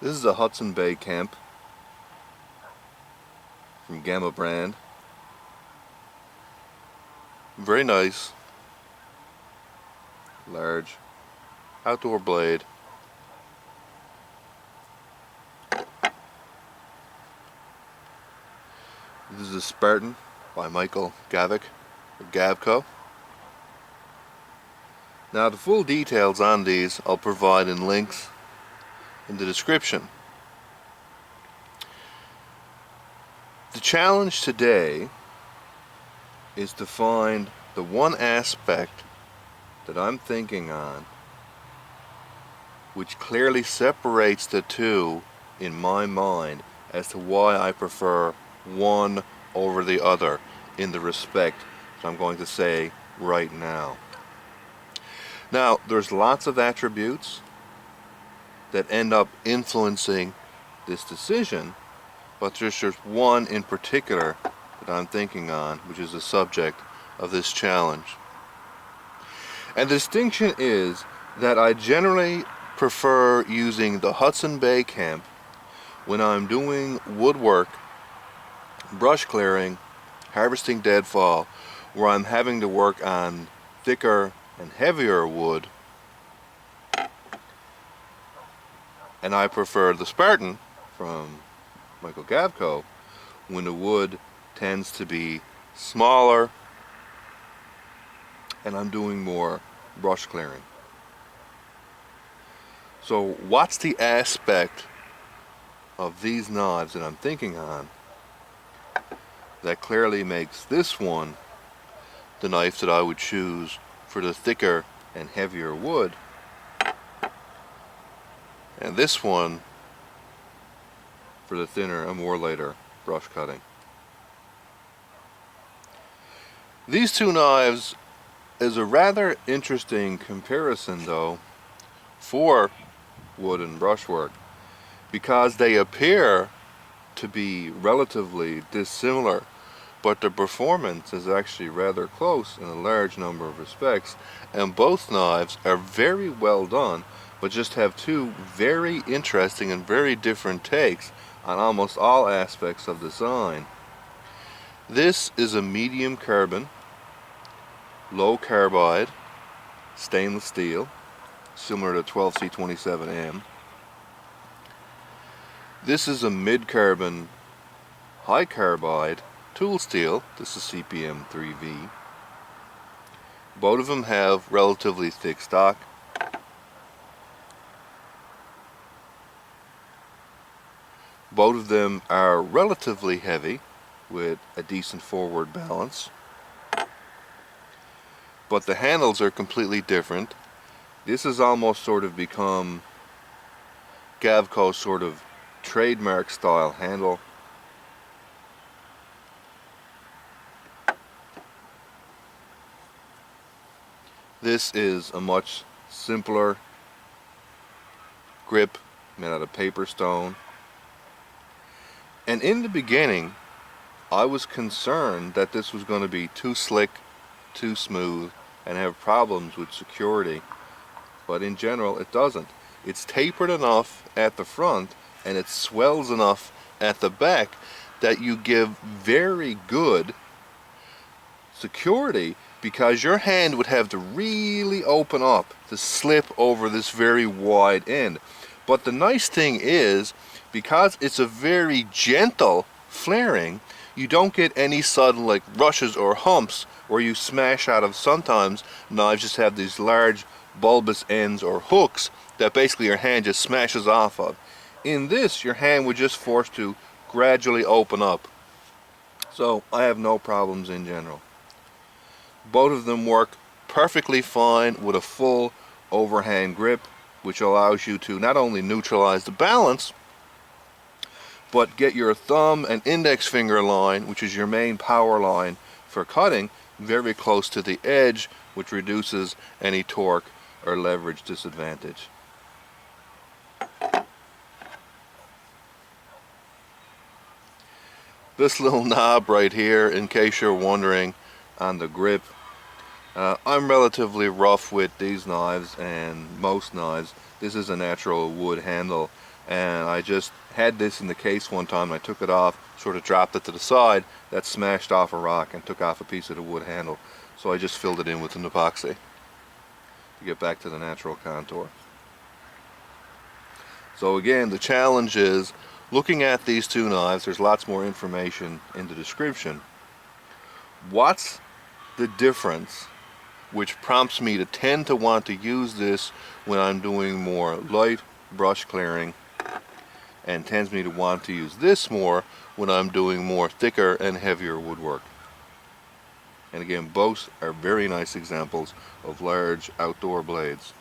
This is a Hudson Bay Camp from Gamma brand. Very nice, large, outdoor blade. This is a Spartan by Gavko. Now the full details on these I'll provide in links in the description. The challenge today is to find the one aspect that I'm thinking on which clearly separates the two in my mind as to why I prefer one over the other in the respect that I'm going to say right now. Now, there's lots of attributes that end up influencing this decision, but there's just one in particular that I'm thinking on, which is the subject of this challenge. And the distinction is that I generally prefer using the Hudson Bay Camp when I'm doing woodwork, brush clearing, harvesting deadfall, where I'm having to work on thicker and heavier wood, and I prefer the Spartan from Gavko when the wood tends to be smaller and I'm doing more brush clearing. So what's the aspect of these knives that I'm thinking on that clearly makes this one the knife that I would choose for the thicker and heavier wood, and this one for the thinner and more lighter brush cutting? These two knives is a rather interesting comparison though for wood and brushwork, because they appear to be relatively dissimilar, but the performance is actually rather close in a large number of respects, and both knives are very well done, but just have two very interesting and very different takes on almost all aspects of design. This is a medium carbon, low carbide, stainless steel, similar to 12C27M. This is a mid-carbon, high carbide, tool steel. This is CPM 3V. Both of them have relatively thick stock. Both of them are relatively heavy with a decent forward balance, but the handles are completely different. This has almost sort of become Gavko's sort of trademark style handle. This is a much simpler grip made out of paper stone. And in the beginning, I was concerned that this was going to be too slick, too smooth, and have problems with security. But in general, it doesn't. It's tapered enough at the front and it swells enough at the back that you give very good security, because your hand would have to really open up to slip over this very wide end. But the nice thing is, because it's a very gentle flaring, you don't get any sudden like rushes or humps where you smash out of. Sometimes knives just have these large bulbous ends or hooks that basically your hand just smashes off of. In this, your hand would just force to gradually open up. So I have no problems in general. Both of them work perfectly fine with a full overhand grip, which allows you to not only neutralize the balance, but get your thumb and index finger line, which is your main power line for cutting, very close to the edge, which reduces any torque or leverage disadvantage. This little knob right here, in case you're wondering, on the grip, I'm relatively rough with these knives and most knives. This is a natural wood handle, and I just had this in the case one time. I took it off, sort of dropped it to the side, that smashed off a rock and took off a piece of the wood handle. So I just filled it in with an epoxy to get back to the natural contour. So again, the challenge is looking at these two knives. There's lots more information in the description. What's the difference which prompts me to tend to want to use this when I'm doing more light brush clearing, and tends me to want to use this more when I'm doing more thicker and heavier woodwork? And again, both are very nice examples of large outdoor blades.